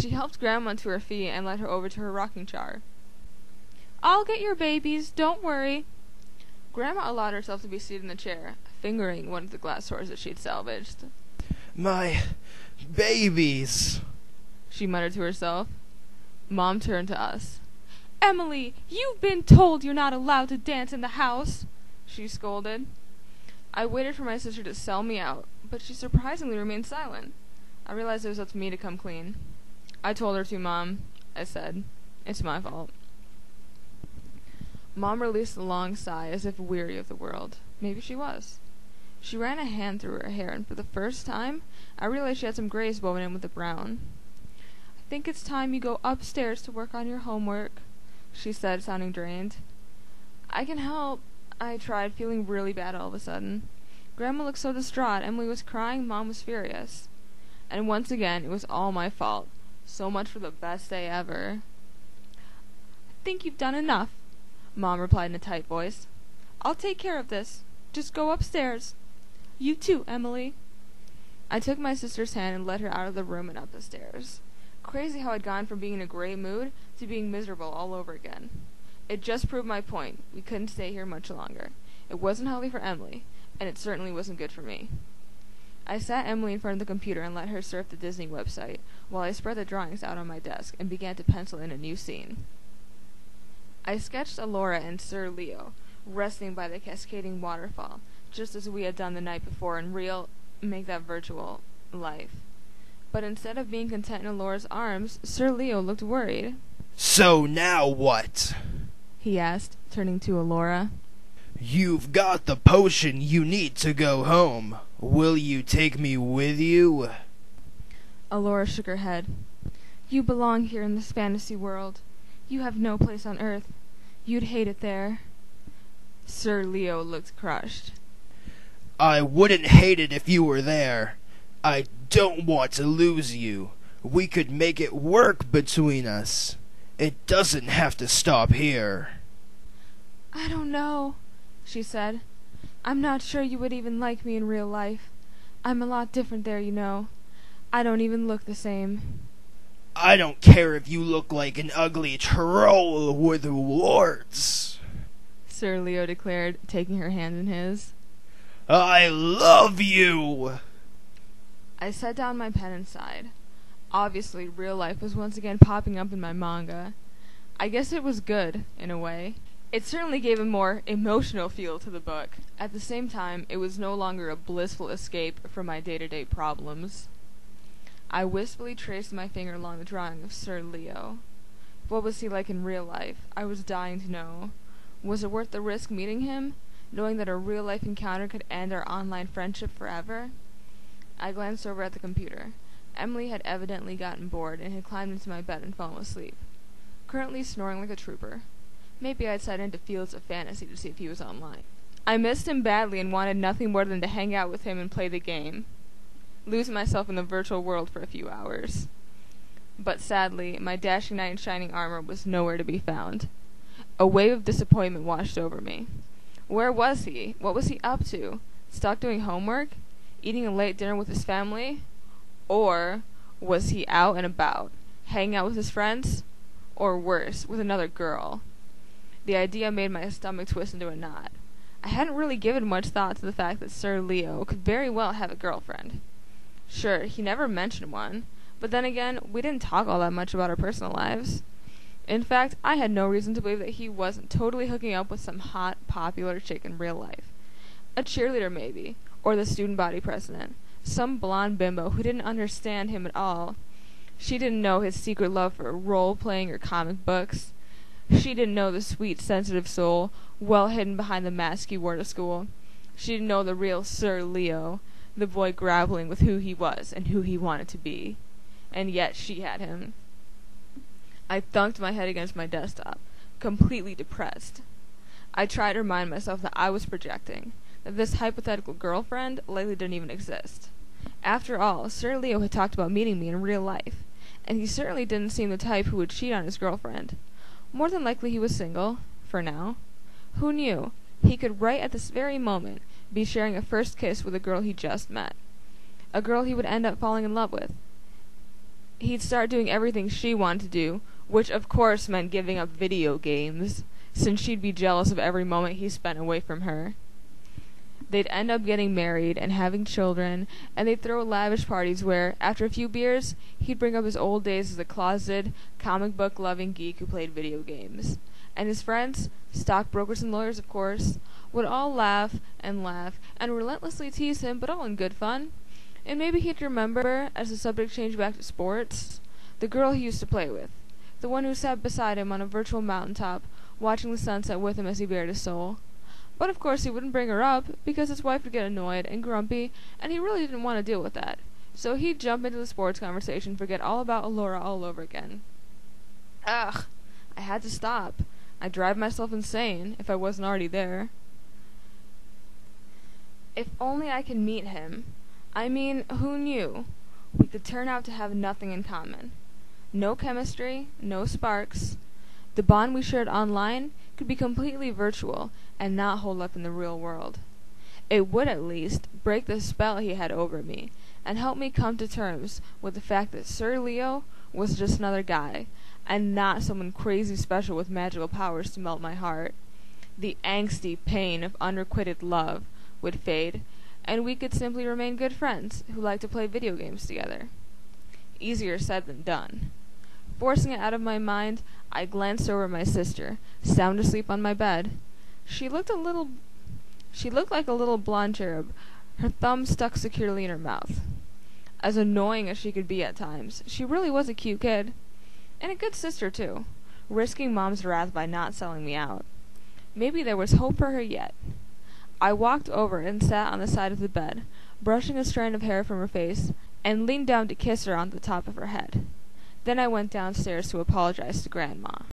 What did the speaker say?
She helped Grandma to her feet and led her over to her rocking chair. "I'll get your babies, don't worry." Grandma allowed herself to be seated in the chair, fingering one of the glass swords that she'd salvaged. "My babies," she muttered to herself. Mom turned to us. "Emily, you've been told you're not allowed to dance in the house," she scolded. I waited for my sister to sell me out, but she surprisingly remained silent. I realized it was up to me to come clean. "I told her to, Mom," I said. "It's my fault." Mom released a long sigh as if weary of the world. Maybe she was. She ran a hand through her hair, and for the first time, I realized she had some grays woven in with the brown. "I think it's time you go upstairs to work on your homework," she said, sounding drained. "I can help," I tried, feeling really bad all of a sudden. Grandma looked so distraught. Emily was crying. Mom was furious. And once again, it was all my fault. So much for the best day ever. "I think you've done enough," Mom replied in a tight voice. "I'll take care of this. Just go upstairs. You too, Emily." I took my sister's hand and led her out of the room and up the stairs. Crazy how I'd gone from being in a great mood to being miserable all over again. It just proved my point. We couldn't stay here much longer. It wasn't healthy for Emily, and it certainly wasn't good for me. I sat Emily in front of the computer and let her surf the Disney website while I spread the drawings out on my desk and began to pencil in a new scene. I sketched Alora and Sir Leo resting by the cascading waterfall, just as we had done the night before in real, make that virtual, life. But instead of being content in Alora's arms, Sir Leo looked worried. "So now what?" he asked, turning to Alora. "You've got the potion you need to go home. Will you take me with you?" Alora shook her head. "You belong here in this fantasy world. You have no place on Earth. You'd hate it there." Sir Leo looked crushed. "I wouldn't hate it if you were there. I don't want to lose you. We could make it work between us. It doesn't have to stop here." "I don't know," she said. "I'm not sure you would even like me in real life. I'm a lot different there, you know. I don't even look the same." "I don't care if you look like an ugly troll with warts," Sir Leo declared, taking her hand in his. "I love you." I set down my pen and sighed. Obviously, real life was once again popping up in my manga. I guess it was good, in a way. It certainly gave a more emotional feel to the book. At the same time, it was no longer a blissful escape from my day-to-day problems. I wistfully traced my finger along the drawing of Sir Leo. What was he like in real life? I was dying to know. Was it worth the risk meeting him, knowing that a real-life encounter could end our online friendship forever? I glanced over at the computer. Emily had evidently gotten bored and had climbed into my bed and fallen asleep, currently snoring like a trooper. Maybe I'd signed into Fields of Fantasy to see if he was online. I missed him badly and wanted nothing more than to hang out with him and play the game, lose myself in the virtual world for a few hours. But sadly, my dashing knight in shining armor was nowhere to be found. A wave of disappointment washed over me. Where was he? What was he up to? Stuck doing homework? Eating a late dinner with his family? Or was he out and about, hanging out with his friends? Or worse, with another girl? The idea made my stomach twist into a knot. I hadn't really given much thought to the fact that Sir Leo could very well have a girlfriend. Sure, he never mentioned one, but then again, we didn't talk all that much about our personal lives. In fact, I had no reason to believe that he wasn't totally hooking up with some hot, popular chick in real life. A cheerleader, maybe, or the student body president. Some blonde bimbo who didn't understand him at all. She didn't know his secret love for role-playing or comic books. She didn't know the sweet, sensitive soul well hidden behind the mask he wore to school. She didn't know the real Sir Leo, the boy grappling with who he was and who he wanted to be. And yet she had him. I thunked my head against my desktop, completely depressed. I tried to remind myself that I was projecting, that this hypothetical girlfriend likely didn't even exist. After all, Sir Leo had talked about meeting me in real life, and he certainly didn't seem the type who would cheat on his girlfriend. More than likely he was single, for now. Who knew? He could right at this very moment be sharing a first kiss with a girl he just met. A girl he would end up falling in love with. he'd start doing everything she wanted to do, which of course meant giving up video games, since she'd be jealous of every moment he spent away from her. They'd end up getting married and having children, and they'd throw lavish parties where, after a few beers, he'd bring up his old days as a closeted, comic book loving geek who played video games. And his friends, stockbrokers and lawyers of course, would all laugh and relentlessly tease him, but all in good fun. And maybe he'd remember, as the subject changed back to sports, the girl he used to play with, the one who sat beside him on a virtual mountaintop, watching the sunset with him as he bared his soul. But of course he wouldn't bring her up, because his wife would get annoyed and grumpy, and he really didn't want to deal with that. So he'd jump into the sports conversation, forget all about Allura all over again. Ugh, I had to stop. I'd drive myself insane, if I wasn't already there. If only I could meet him. I mean, who knew? We could turn out to have nothing in common. No chemistry, no sparks. The bond we shared online could be completely virtual and not hold up in the real world. It would at least break the spell he had over me and help me come to terms with the fact that Sir Leo was just another guy and not someone crazy special with magical powers to melt my heart. The angsty pain of unrequited love would fade, and we could simply remain good friends who like to play video games together. Easier said than done. Forcing it out of my mind, I glanced over at my sister, sound asleep on my bed. She looked like a little blonde cherub, her thumb stuck securely in her mouth. As annoying as she could be at times, she really was a cute kid. And a good sister, too, risking Mom's wrath by not selling me out. Maybe there was hope for her yet. I walked over and sat on the side of the bed, brushing a strand of hair from her face, and leaned down to kiss her on the top of her head. Then I went downstairs to apologize to Grandma.